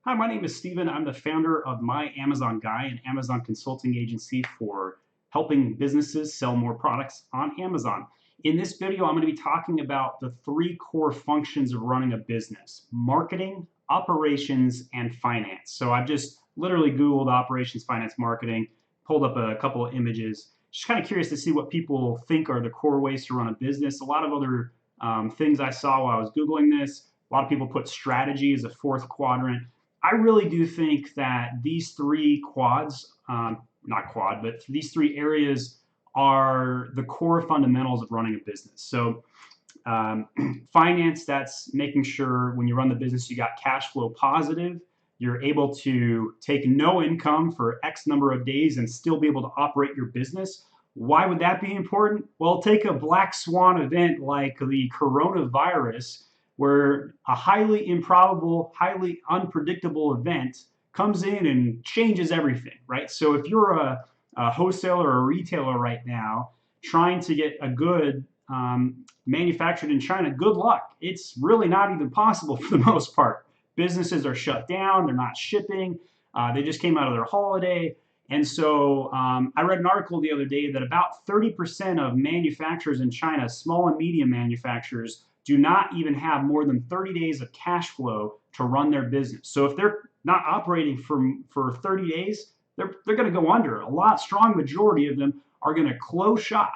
Hi, my name is Steven. I'm the founder of My Amazon Guy, an Amazon consulting agency for helping businesses sell more products on Amazon. In this video, I'm going to be talking about the three core functions of running a business: marketing, operations, and finance. So I've just literally Googled operations, finance, marketing, pulled up a couple of images. Just kind of curious to see what people think are the core ways to run a business. A lot of other things I saw while I was Googling this. A lot of people put strategy as a fourth quadrant. I really do think that these three quads, not quad, but these three areas are the core fundamentals of running a business. So, finance, that's making sure when you run the business, you got cash flow positive. You're able to take no income for X number of days and still be able to operate your business. Why would that be important? Well, take a black swan event like the coronavirus, where a highly improbable, highly unpredictable event comes in and changes everything, right? So if you're a wholesaler or a retailer right now trying to get a good manufactured in China, good luck. It's really not even possible for the most part. Businesses are shut down, they're not shipping, they just came out of their holiday. And so I read an article the other day that about 30% of manufacturers in China, small and medium manufacturers, do not even have more than 30 days of cash flow to run their business. So if they're not operating for 30 days, they're going to go under. Strong majority of them are going to close shop.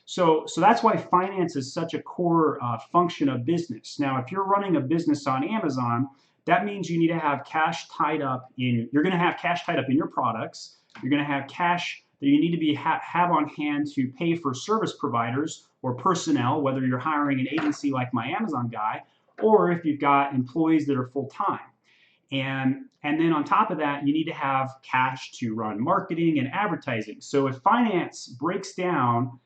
So that's why finance is such a core function of business. Now, if you're running a business on Amazon, that means you need to have cash tied up in. You're going to have cash tied up in your products. You're going to have cash that you need to have on hand to pay for service providers or personnel, whether you're hiring an agency like My Amazon Guy, or if you've got employees that are full time. And then on top of that, you need to have cash to run marketing and advertising. So if finance breaks down,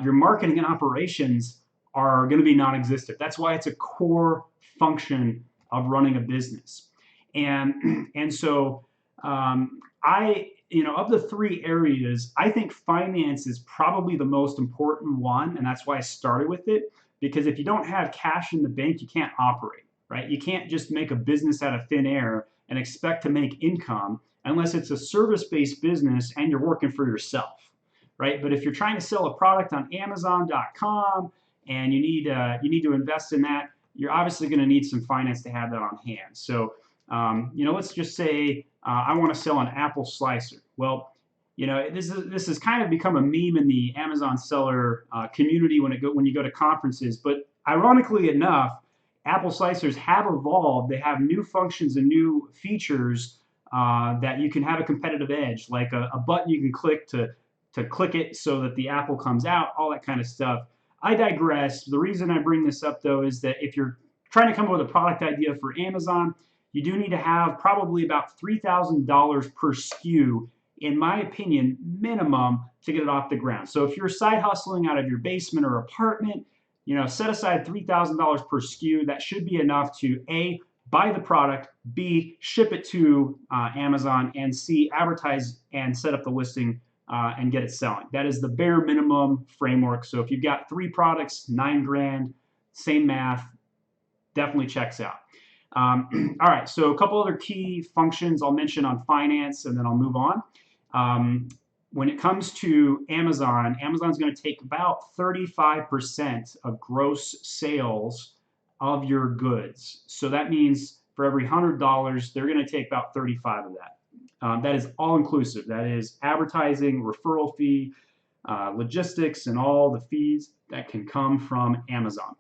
your marketing and operations are going to be non-existent. That's why it's a core function of running a business. And so of the three areas, I think finance is probably the most important one, and that's why I started with it. Because if you don't have cash in the bank, you can't operate, right? You can't just make a business out of thin air and expect to make income unless it's a service-based business and you're working for yourself, right? But if you're trying to sell a product on Amazon.com and you need to invest in that, you're obviously going to need some finance to have that on hand. So, let's just say I want to sell an apple slicer. Well, this has kind of become a meme in the Amazon seller community when you go to conferences. But ironically enough, apple slicers have evolved. They have new functions and new features that you can have a competitive edge, like a button you can click to click it so that the apple comes out, all that kind of stuff. I digress. The reason I bring this up, though, is that if you're trying to come up with a product idea for Amazon, you do need to have probably about $3,000 per SKU, in my opinion, minimum, to get it off the ground. So if you're side hustling out of your basement or apartment, set aside $3,000 per SKU. That should be enough to A, buy the product, B, ship it to Amazon, and C, advertise and set up the listing and get it selling. That is the bare minimum framework. So if you've got 3 products, 9 grand, same math, definitely checks out. All right, so a couple other key functions I'll mention on finance, and then I'll move on. When it comes to Amazon, Amazon's going to take about 35% of gross sales of your goods. So that means for every $100, they're going to take about 35 of that. That is all inclusive. That is advertising, referral fee, logistics, and all the fees that can come from Amazon.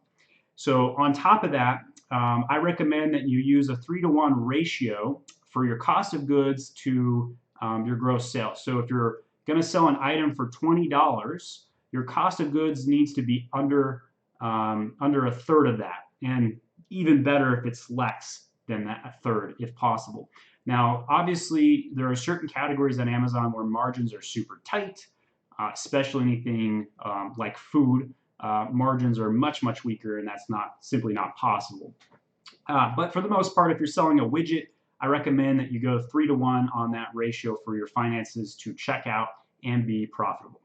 So on top of that, I recommend that you use a 3-to-1 ratio for your cost of goods to your gross sales. So if you're going to sell an item for $20, your cost of goods needs to be under a third of that, and even better if it's less than that, a third, if possible. Now, obviously, there are certain categories on Amazon where margins are super tight, especially anything like food. Margins are much, much weaker, and that's simply not possible. But for the most part, if you're selling a widget, I recommend that you go 3-to-1 on that ratio for your finances to check out and be profitable.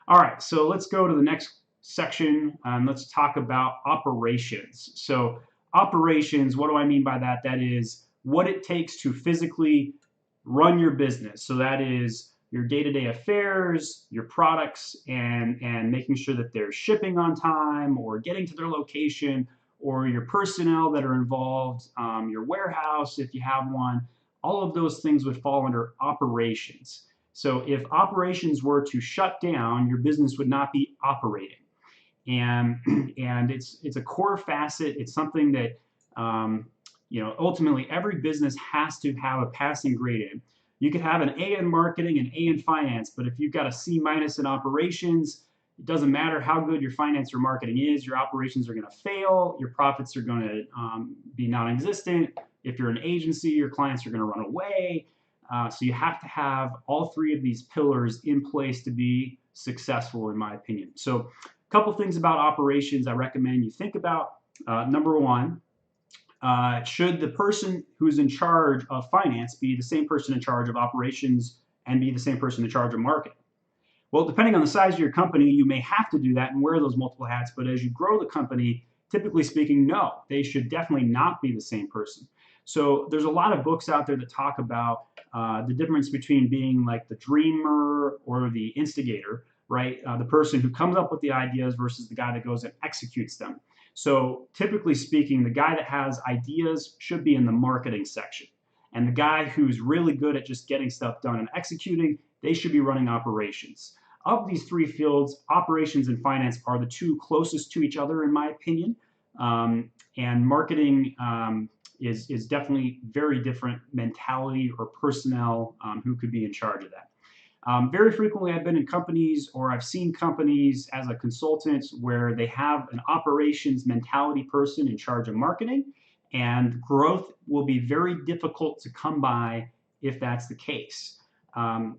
All right, so let's go to the next section and let's talk about operations. So operations, what do I mean by that? That is what it takes to physically run your business. So that is your day-to-day affairs, your products, and making sure that they're shipping on time or getting to their location, or your personnel that are involved, your warehouse if you have one. All of those things would fall under operations. So if operations were to shut down, your business would not be operating. And and it's a core facet. It's something that ultimately every business has to have a passing grade in. You could have an A in marketing and A in finance, but if you've got a C minus in operations, it doesn't matter how good your finance or marketing is, your operations are going to fail, your profits are going to be non-existent. If you're an agency, your clients are going to run away. So you have to have all three of these pillars in place to be successful, in my opinion. So a couple things about operations I recommend you think about. Number one, should the person who's in charge of finance be the same person in charge of operations and be the same person in charge of marketing? Well, depending on the size of your company, you may have to do that and wear those multiple hats, but as you grow the company, typically speaking, no, they should definitely not be the same person. So there's a lot of books out there that talk about the difference between being like the dreamer or the instigator, right? The person who comes up with the ideas versus the guy that goes and executes them. So typically speaking, the guy that has ideas should be in the marketing section. And the guy who's really good at just getting stuff done and executing, they should be running operations. Of these three fields, operations and finance are the two closest to each other, in my opinion. And marketing is definitely very different mentality or personnel who could be in charge of that. Very frequently, I've been in companies or I've seen companies as a consultant where they have an operations mentality person in charge of marketing, and growth will be very difficult to come by if that's the case.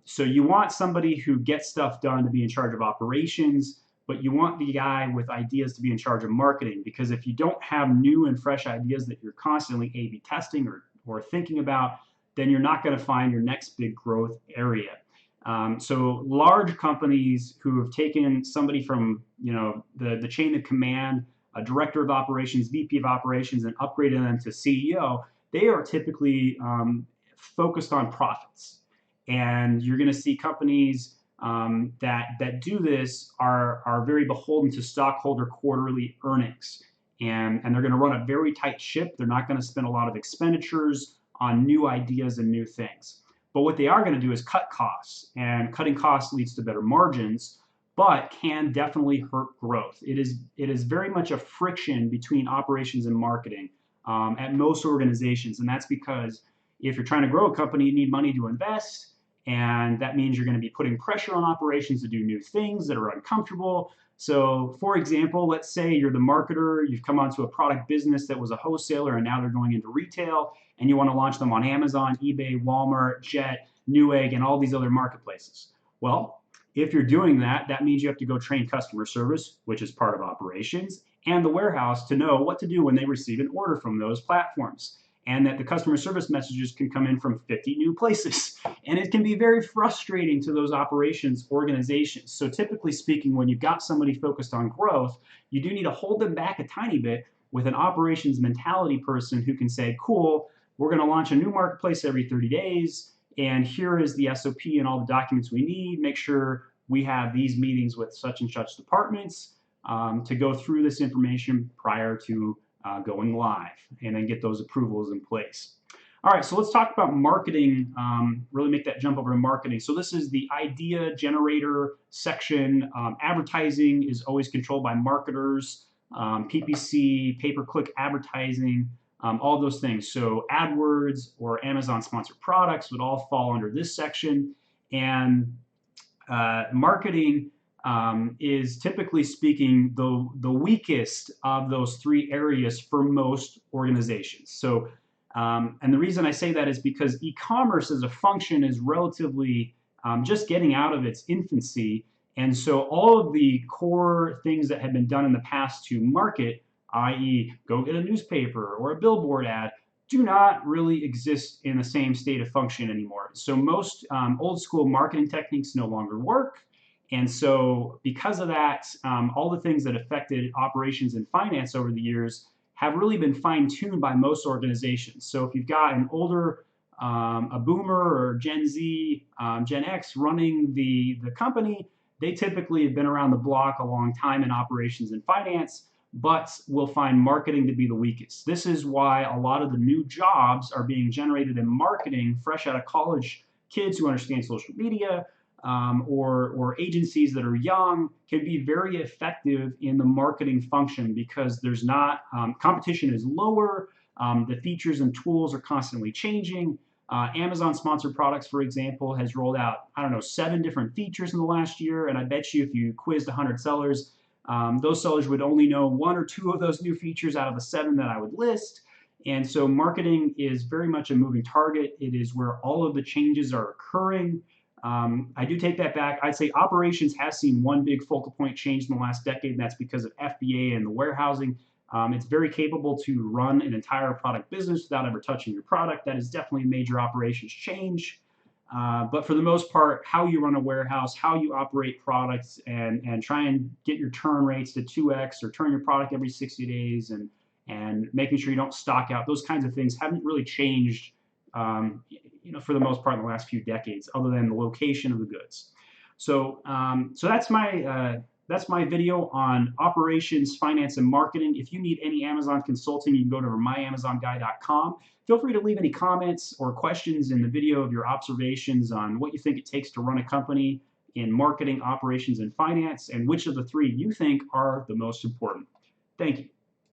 So you want somebody who gets stuff done to be in charge of operations, but you want the guy with ideas to be in charge of marketing, because if you don't have new and fresh ideas that you're constantly A/B testing or thinking about, then you're not going to find your next big growth area. So large companies who have taken somebody from the chain of command, a director of operations, VP of operations, and upgraded them to CEO, they are typically focused on profits. And you're going to see companies that do this are very beholden to stockholder quarterly earnings. And they're going to run a very tight ship. They're not going to spend a lot of expenditures on new ideas and new things. But what they are going to do is cut costs. And cutting costs leads to better margins, but can definitely hurt growth. It is very much a friction between operations and marketing at most organizations. And that's because if you're trying to grow a company, you need money to invest. And that means you're going to be putting pressure on operations to do new things that are uncomfortable. So for example, let's say you're the marketer, you've come onto a product business that was a wholesaler and now they're going into retail, and you want to launch them on Amazon, eBay, Walmart, Jet, Newegg, and all these other marketplaces. Well, if you're doing that, that means you have to go train customer service, which is part of operations, and the warehouse to know what to do when they receive an order from those platforms. And that the customer service messages can come in from 50 new places. And it can be very frustrating to those operations organizations. So typically speaking, when you've got somebody focused on growth, you do need to hold them back a tiny bit with an operations mentality person who can say, cool, we're going to launch a new marketplace every 30 days. And here is the SOP and all the documents we need. Make sure we have these meetings with such and such departments to go through this information prior to going live, and then get those approvals in place. All right, so let's talk about marketing, really make that jump over to marketing. So this is the idea generator section. Advertising is always controlled by marketers, PPC, pay-per-click advertising, all those things. So AdWords or Amazon sponsored products would all fall under this section. And marketing is typically speaking the weakest of those three areas for most organizations. So, and the reason I say that is because e-commerce as a function is relatively just getting out of its infancy. And so all of the core things that have been done in the past to market, i.e. go get a newspaper or a billboard ad, do not really exist in the same state of function anymore. So most old school marketing techniques no longer work. And so because of that, all the things that affected operations and finance over the years have really been fine-tuned by most organizations. So if you've got an older a boomer or Gen Z, Gen X running the company, they typically have been around the block a long time in operations and finance, but will find marketing to be the weakest. This is why a lot of the new jobs are being generated in marketing, fresh out of college kids who understand social media, or agencies that are young can be very effective in the marketing function because there's not competition is lower. The features and tools are constantly changing. Amazon sponsored products, for example, has rolled out, I don't know, 7 different features in the last year. And I bet you if you quizzed 100 sellers, those sellers would only know 1 or 2 of those new features out of the 7 that I would list. And so marketing is very much a moving target. It is where all of the changes are occurring. I do take that back. I'd say operations has seen one big focal point change in the last decade, and that's because of FBA and the warehousing. It's very capable to run an entire product business without ever touching your product. That is definitely a major operations change. But for the most part, how you run a warehouse, how you operate products, and try and get your turn rates to 2x or turn your product every 60 days and making sure you don't stock out, those kinds of things haven't really changed for the most part in the last few decades, other than the location of the goods. So that's my video on operations, finance, and marketing. If you need any Amazon consulting, you can go to myamazonguy.com. Feel free to leave any comments or questions in the video of your observations on what you think it takes to run a company in marketing, operations, and finance, and which of the 3 you think are the most important. Thank you.